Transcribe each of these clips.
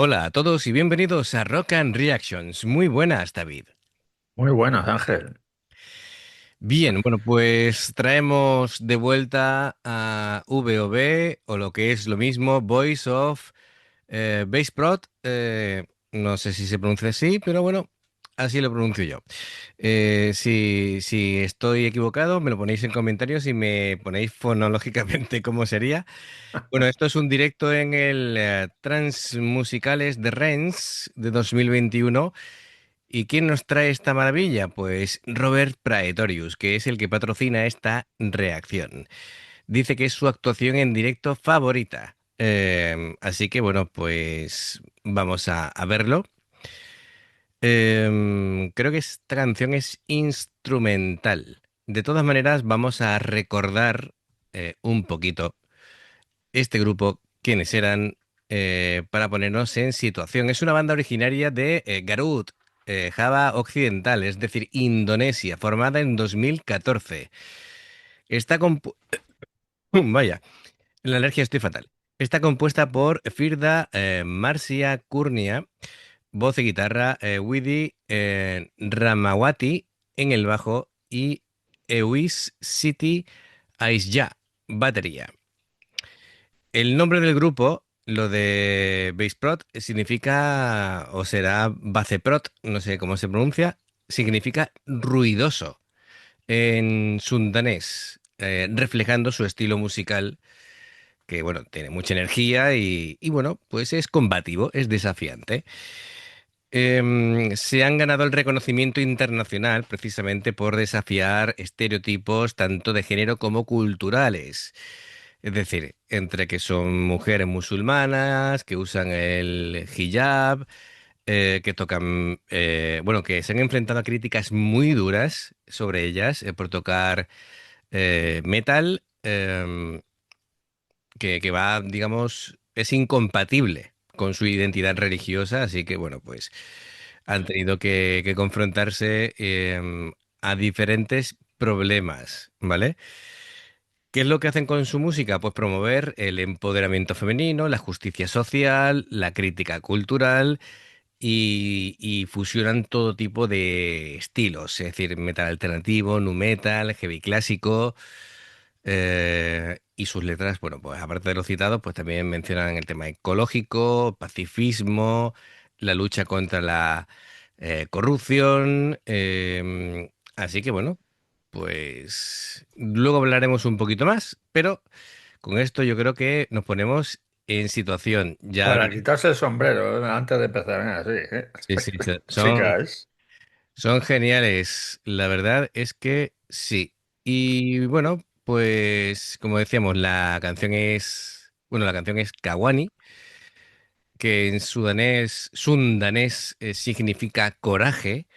Hola a todos y bienvenidos a Rock and Reactions. Muy buenas, David. Muy buenas, Ángel. Bien, bueno, pues traemos de vuelta a VOV o lo que es lo mismo, Voice of Bass Prod. No sé si se pronuncia así, pero bueno, así lo pronuncio yo. Si estoy equivocado, me lo ponéis en comentarios y me ponéis fonológicamente cómo sería. Bueno, esto es un directo en el Transmusicales de Rennes de 2021. ¿Y quién nos trae esta maravilla? Pues Robert Praetorius, que es el que patrocina esta reacción. Dice que es su actuación en directo favorita. Así que bueno, pues vamos a verlo. Creo que esta canción es instrumental. De todas maneras, vamos a recordar un poquito este grupo, quiénes eran, para ponernos en situación. Es una banda originaria de Garut, Java Occidental, es decir, Indonesia, formada en 2014. Está Vaya, en la alergia estoy fatal. Está compuesta por Firda Marcia Kurnia, voz y guitarra, Widi Ramawati en el bajo y Ewis City Aisya, batería. El nombre del grupo, lo de Bassprot, significa, o será Baceprot, no sé cómo se pronuncia, significa ruidoso en sundanés, reflejando su estilo musical, que bueno, tiene mucha energía y bueno, pues es combativo, es desafiante. Se han ganado el reconocimiento internacional precisamente por desafiar estereotipos tanto de género como culturales. Es decir, entre que son mujeres musulmanas, que usan el hijab, que tocan, bueno, que se han enfrentado a críticas muy duras sobre ellas por tocar metal, que va, digamos, es incompatible con su identidad religiosa, así que bueno, pues han tenido que confrontarse a diferentes problemas, ¿vale? ¿Qué es lo que hacen con su música? Pues promover el empoderamiento femenino, la justicia social, la crítica cultural y fusionan todo tipo de estilos, es decir, metal alternativo, nu metal, heavy clásico. Y sus letras, bueno, pues aparte de los citados, pues también mencionan el tema ecológico, pacifismo, la lucha contra la corrupción. Así que bueno, pues luego hablaremos un poquito más, pero con esto yo creo que nos ponemos en situación. Ya Para hablaré. quitarse el sombrero, antes de empezar, venga, sí, ¿eh? Sí, sí, Chicas. son geniales. La verdad es que sí. Y bueno, pues como decíamos, la canción es Kawani, que en sundanés significa coraje.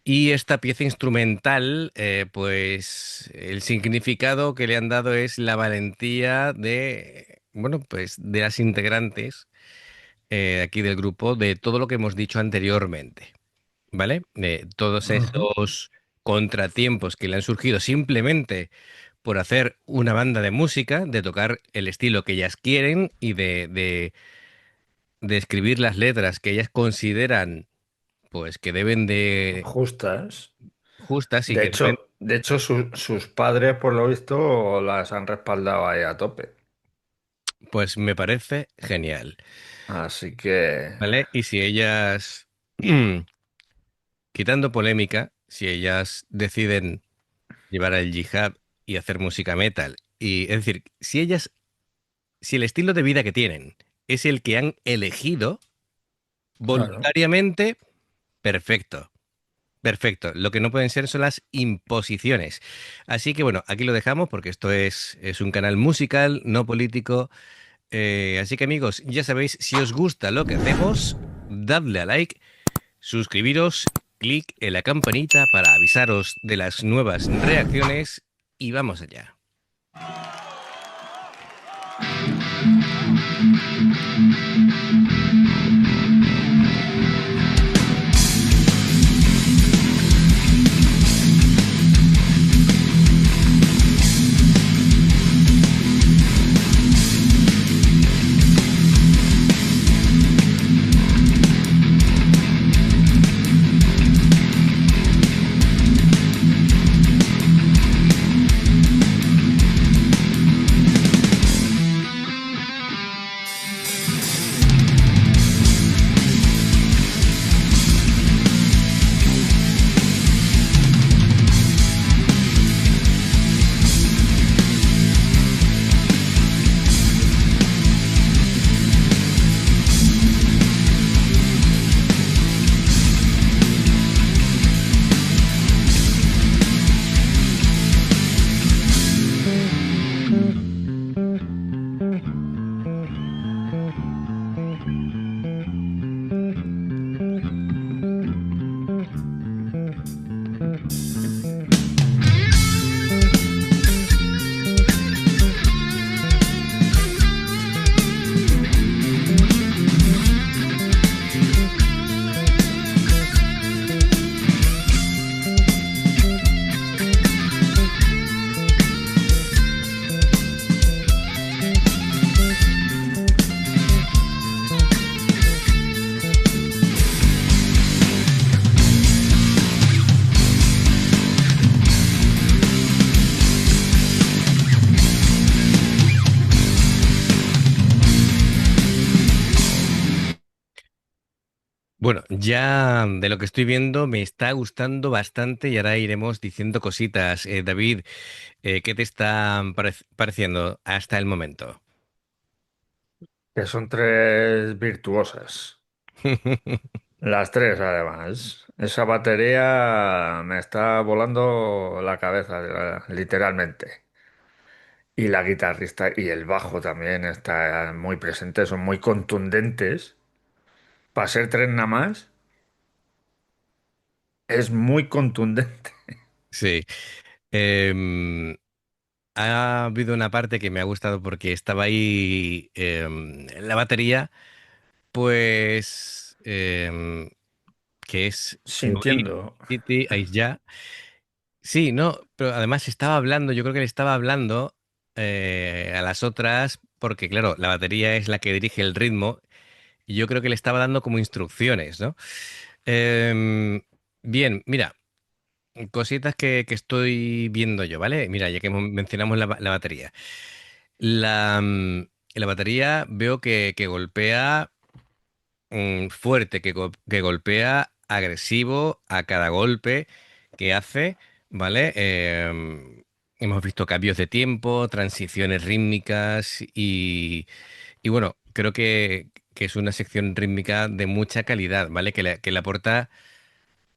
Y esta pieza instrumental, pues el significado que le han dado es la valentía de, bueno, pues de las integrantes aquí del grupo, de todo lo que hemos dicho anteriormente. ¿Vale? De todos Ujú. esos contratiempos que le han surgido simplemente por hacer una banda de música, de tocar el estilo que ellas quieren y de escribir las letras que ellas consideran pues que deben de Justas. justas y De que deben, hecho, sus padres, por lo visto, las han respaldado ahí a tope. pues me parece genial. Así que, ¿Vale? Y si ellas, quitando polémica, si ellas deciden llevar al jihad y hacer música metal, y es decir, si el estilo de vida que tienen es el que han elegido claro. voluntariamente, perfecto, perfecto. Lo que no pueden ser son las imposiciones. Así que bueno, aquí lo dejamos porque esto es un canal musical, no político. Así que amigos, ya sabéis, si os gusta lo que hacemos, dadle a like, suscribiros, clic en la campanita para avisaros de las nuevas reacciones y vamos allá. Bueno, ya de lo que estoy viendo me está gustando bastante y ahora iremos diciendo cositas. David, ¿qué te está pareciendo hasta el momento? Que son tres virtuosas. Las tres, además. Esa batería me está volando la cabeza, literalmente. Y la guitarrista y el bajo también está muy presente, son muy contundentes. Para ser tres nada más, es muy contundente. Sí. Em, Ha habido una parte que me ha gustado porque estaba ahí la batería, pues que es Wii, Sintiendo. City, ahí ya. Sí, no, pero además estaba hablando, yo creo que le estaba hablando a las otras, porque claro, la batería es la que dirige el ritmo, y yo creo que le estaba dando como instrucciones, ¿no? Em, Bien, mira, cositas que estoy viendo yo, ¿vale? Mira, ya que mencionamos la batería. La batería veo que golpea fuerte, que golpea agresivo a cada golpe que hace, ¿vale? Hemos visto cambios de tiempo, transiciones rítmicas y bueno, creo que es una sección rítmica de mucha calidad, ¿vale? Que le aporta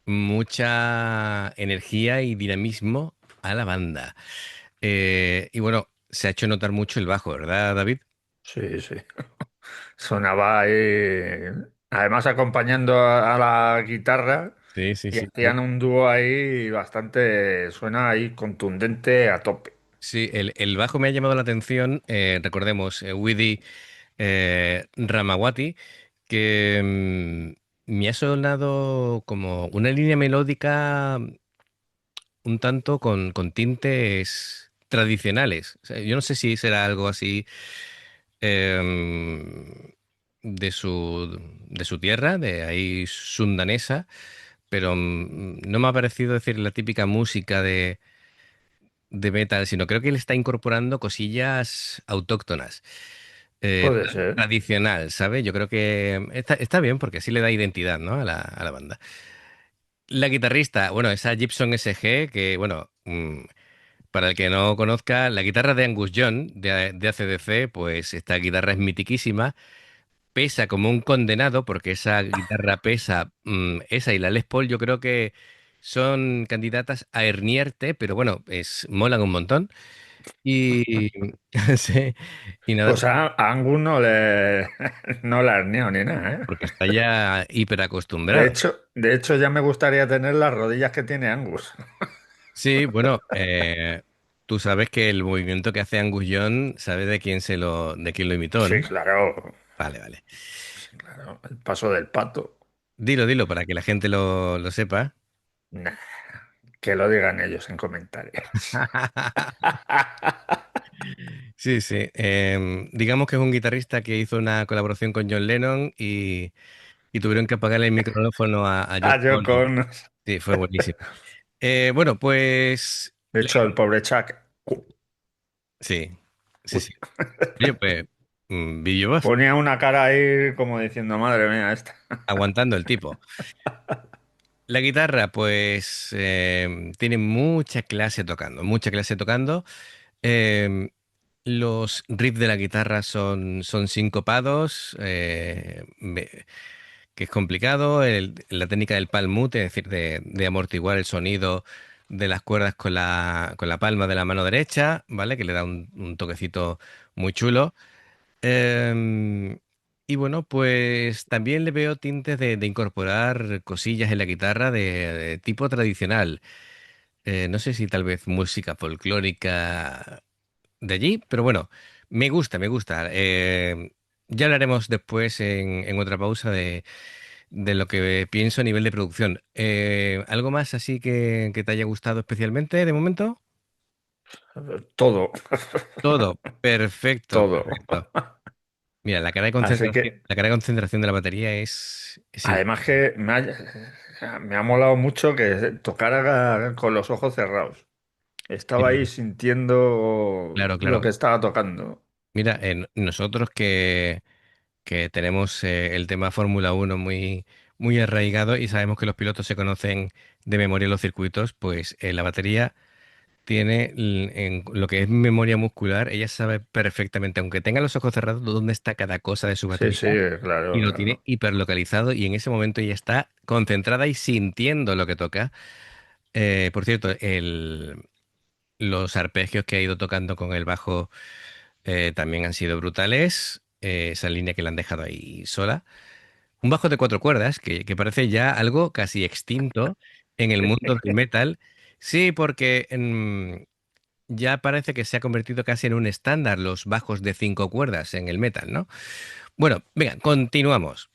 mucha energía y dinamismo a la banda. Y bueno, se ha hecho notar mucho el bajo, ¿verdad, David? Sí, sí. Sonaba ahí, además acompañando a la guitarra Sí, sí, y sí, sí. hacían un dúo ahí bastante, suena ahí contundente a tope. Sí, el bajo me ha llamado la atención. Recordemos, Widi Ramawati, que me ha sonado como una línea melódica un tanto con tintes tradicionales. O sea, yo no sé si será algo así em, de su tierra, de ahí sundanesa, pero no me ha parecido decir la típica música de metal, sino creo que él está incorporando cosillas autóctonas, Puede ser. tradicional, ¿sabe? Yo creo que está bien porque así le da identidad, ¿no? A la banda. La guitarrista, bueno, esa Gibson SG, que, bueno, para el que no conozca, la guitarra de Angus Young, de AC/DC, pues esta guitarra es mitiquísima, pesa como un condenado, porque esa guitarra pesa, esa y la Les Paul, yo creo que son candidatas a herniarte, pero bueno, molan un montón. Y, sí, y nada, Pues a Angus no le, no le ha herniado ni nada, ¿eh? porque está ya hiper De acostumbrado. hecho, de hecho, ya me gustaría tener las rodillas que tiene Angus. Sí, bueno, tú sabes que el movimiento que hace Angus Young, ¿sabes de quién lo imitó, Sí, ¿no? claro. Vale, vale. Sí, claro. El paso del pato. Dilo para que la gente lo sepa. Nah, que lo digan ellos en comentarios. Sí, sí. Digamos que es un guitarrista que hizo una colaboración con John Lennon y tuvieron que apagarle el micrófono a A Yoko Yoko Ono. Ono. Sí, fue buenísimo. Bueno, pues De hecho, el pobre Chuck sí, sí, uy, sí. Oye, pues Billy Bob, ponía una cara ahí como diciendo, madre mía, esta. aguantando el tipo. La guitarra, pues, tiene mucha clase tocando, mucha clase tocando. Em, los riffs de la guitarra son sincopados, que es complicado. La técnica del palm mute, es decir, de amortiguar el sonido de las cuerdas con la palma de la mano derecha, ¿vale? Que le da un toquecito muy chulo. Em, y bueno, pues también le veo tintes de incorporar cosillas en la guitarra de tipo tradicional. No sé si tal vez música folclórica de allí, pero bueno, me gusta, me gusta. Ya hablaremos después en otra pausa de lo que pienso a nivel de producción. ¿Algo más así que te haya gustado especialmente de momento? Todo, Todo. Perfecto, todo. perfecto. Mira, Así que, la cara de concentración de la batería es además increíble. que me ha molado mucho que tocara con los ojos cerrados. Estaba ahí Eh, sintiendo claro, lo claro. que estaba tocando. Mira, nosotros que tenemos el tema Fórmula 1 muy, muy arraigado y sabemos que los pilotos se conocen de memoria los circuitos, pues la batería tiene en lo que es memoria muscular, ella sabe perfectamente, aunque tenga los ojos cerrados, dónde está cada cosa de su Sí, sí, batería y claro, lo tiene claro. hiperlocalizado y en ese momento ella está concentrada y sintiendo lo que toca. Por cierto, los arpegios que ha ido tocando con el bajo también han sido brutales. Esa línea que le han dejado ahí sola. Un bajo de cuatro cuerdas que parece ya algo casi extinto en el mundo del metal. Sí, porque ya parece que se ha convertido casi en un estándar los bajos de cinco cuerdas en el metal, ¿no? Bueno, venga, continuamos.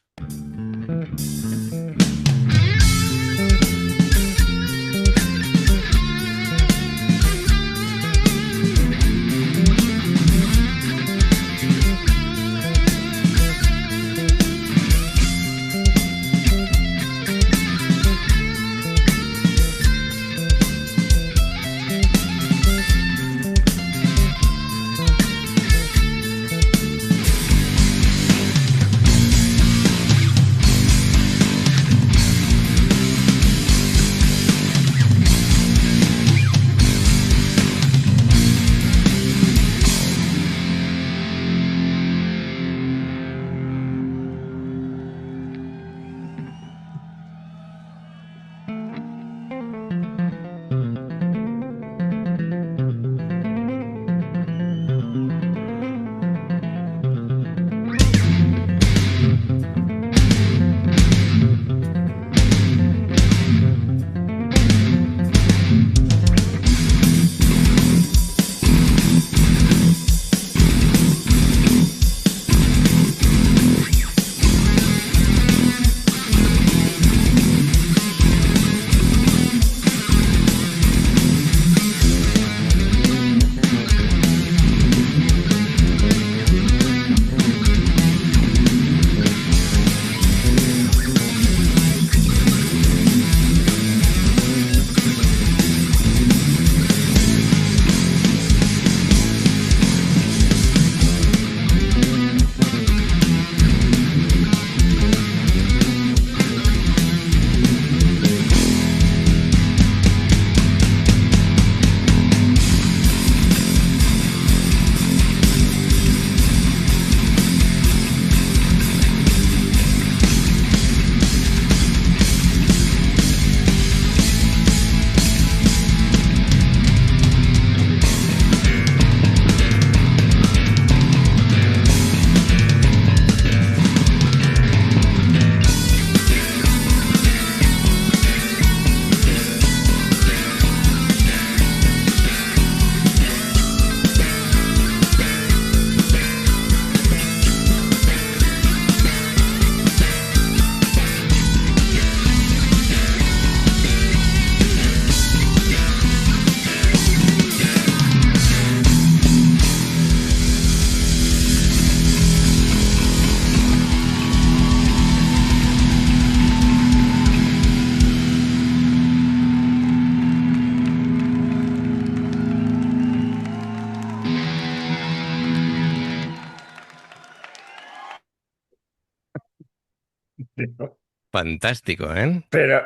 Fantástico, ¿eh? Pero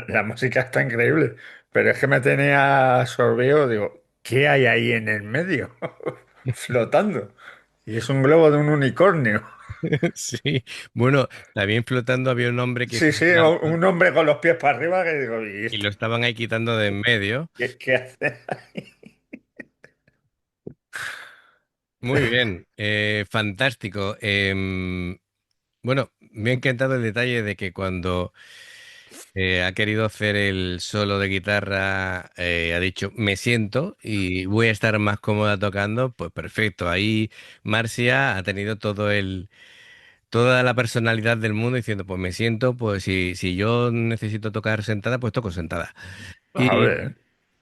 la música está increíble, pero es que me tenía absorbido, digo, ¿qué hay ahí en el medio? Flotando. Y es un globo de un unicornio. Sí. Bueno, también flotando había un hombre que Sí, sí, flotaba un hombre con los pies para arriba que digo, ¿y y esto lo estaban ahí quitando de en medio. qué hace? Muy bien, fantástico. Bueno, me ha encantado el detalle de que cuando ha querido hacer el solo de guitarra, ha dicho, me siento y voy a estar más cómoda tocando, pues perfecto. Ahí Marcia ha tenido toda la personalidad del mundo diciendo, pues me siento, pues si yo necesito tocar sentada, pues toco sentada. A Y, ver,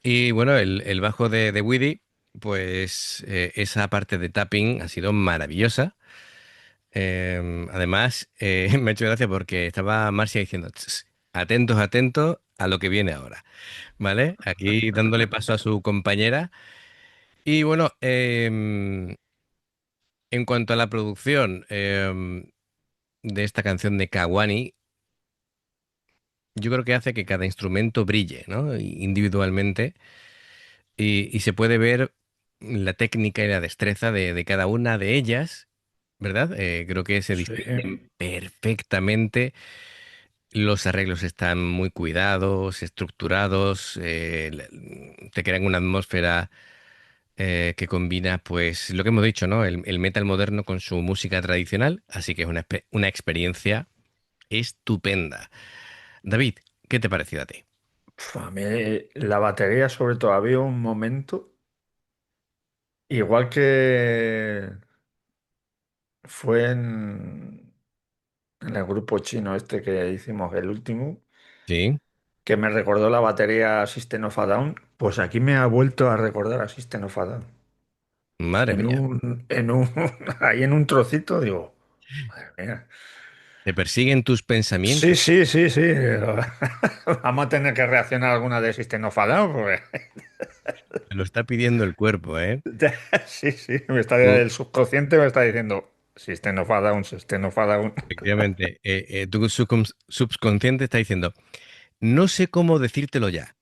y bueno, el bajo de Widdy, pues esa parte de tapping ha sido maravillosa. Además, me ha hecho gracia porque estaba Marcia diciendo, "Tss, atentos, atentos a lo que viene ahora, ¿vale? Aquí dándole paso a su compañera. Y bueno, en cuanto a la producción, de esta canción de Kawani, yo creo que hace que cada instrumento brille, ¿no? Individualmente y se puede ver la técnica y la destreza de cada una de ellas, ¿verdad? Creo que se Sí. distinguen perfectamente. Los arreglos están muy cuidados, estructurados, te crean una atmósfera que combina, pues, lo que hemos dicho, ¿no? El metal moderno con su música tradicional, así que es una experiencia estupenda. David, ¿qué te ha parecido a ti? A mí la batería, sobre todo, había un momento, igual que fue en el grupo chino este que hicimos, el último, Sí, que me recordó la batería System of a Down, pues aquí me ha vuelto a recordar a System of a Down. madre mía, Ahí en un trocito, digo, madre mía. te persiguen tus Sí, pensamientos, sí, sí, sí. Vamos a tener que reaccionar alguna de System of a Down, porque te lo está pidiendo el cuerpo, ¿eh? sí, sí, Mm, el subconsciente me está diciendo System of a Down, System of a Down. efectivamente, tu subconsciente está diciendo, no sé cómo decírtelo ya,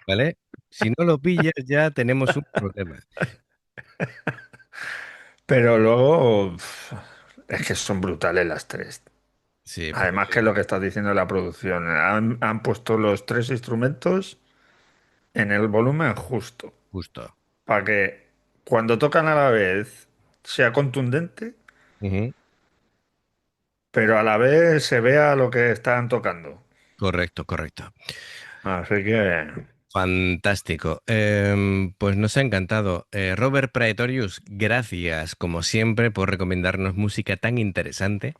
¿vale? Si no lo pillas, ya tenemos un problema. Pero luego es que son brutales las tres. Sí, Además que lo que estás diciendo de la producción, han puesto los tres instrumentos en el volumen justo, justo. para que cuando tocan a la vez sea contundente, Ujú. pero a la vez se vea lo que están tocando. Correcto, correcto. Así que, Fantástico. Pues nos ha encantado. Robert Praetorius, gracias como siempre por recomendarnos música tan interesante.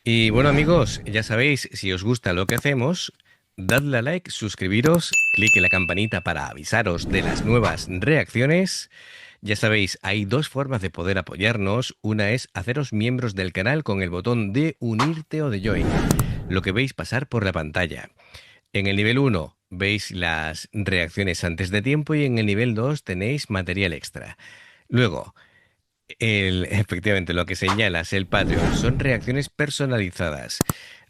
Y bueno amigos, ya sabéis, si os gusta lo que hacemos, dadle a like, suscribiros, clique la campanita para avisaros de las nuevas reacciones. Ya sabéis, hay dos formas de poder apoyarnos. Una es haceros miembros del canal con el botón de unirte o de join, lo que veis pasar por la pantalla. En el nivel uno veis las reacciones antes de tiempo y en el nivel 2 tenéis material extra. Luego, efectivamente, lo que señalas, el Patreon, son reacciones personalizadas.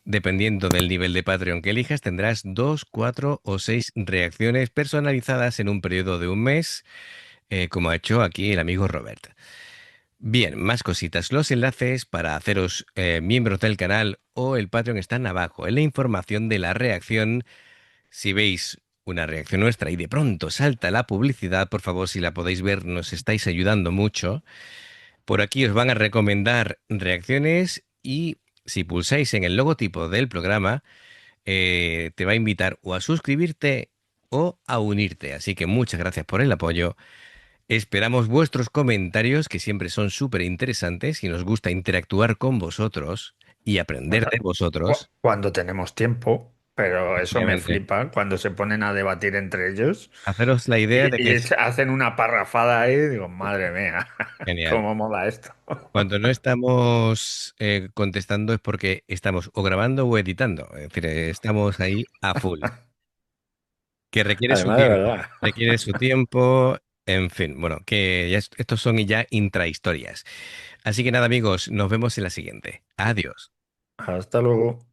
Dependiendo del nivel de Patreon que elijas, tendrás 2, 4 o 6 reacciones personalizadas en un periodo de un mes, como ha hecho aquí el amigo Robert. Bien, más cositas. Los enlaces para haceros miembros del canal o el Patreon están abajo en la información de la reacción. Si veis una reacción nuestra y de pronto salta la publicidad, por favor, si la podéis ver, nos estáis ayudando mucho. Por aquí os van a recomendar reacciones y si pulsáis en el logotipo del programa, te va a invitar o a suscribirte o a unirte. Así que muchas gracias por el apoyo. Esperamos vuestros comentarios, que siempre son súper interesantes y nos gusta interactuar con vosotros y aprender bueno, de vosotros. cuando tenemos tiempo, pero eso me Efectivamente. flipa cuando se ponen a debatir entre ellos Haceros la idea de que y es hacen una parrafada ahí, digo, madre mía, genial. cómo mola esto. Cuando no estamos contestando es porque estamos o grabando o editando. Es decir, estamos ahí a full. Que requiere su Además, de tiempo. verdad. Requiere su tiempo. En fin, bueno, que ya estos son ya intrahistorias. Así que nada, amigos, nos vemos en la siguiente. Adiós. Hasta luego.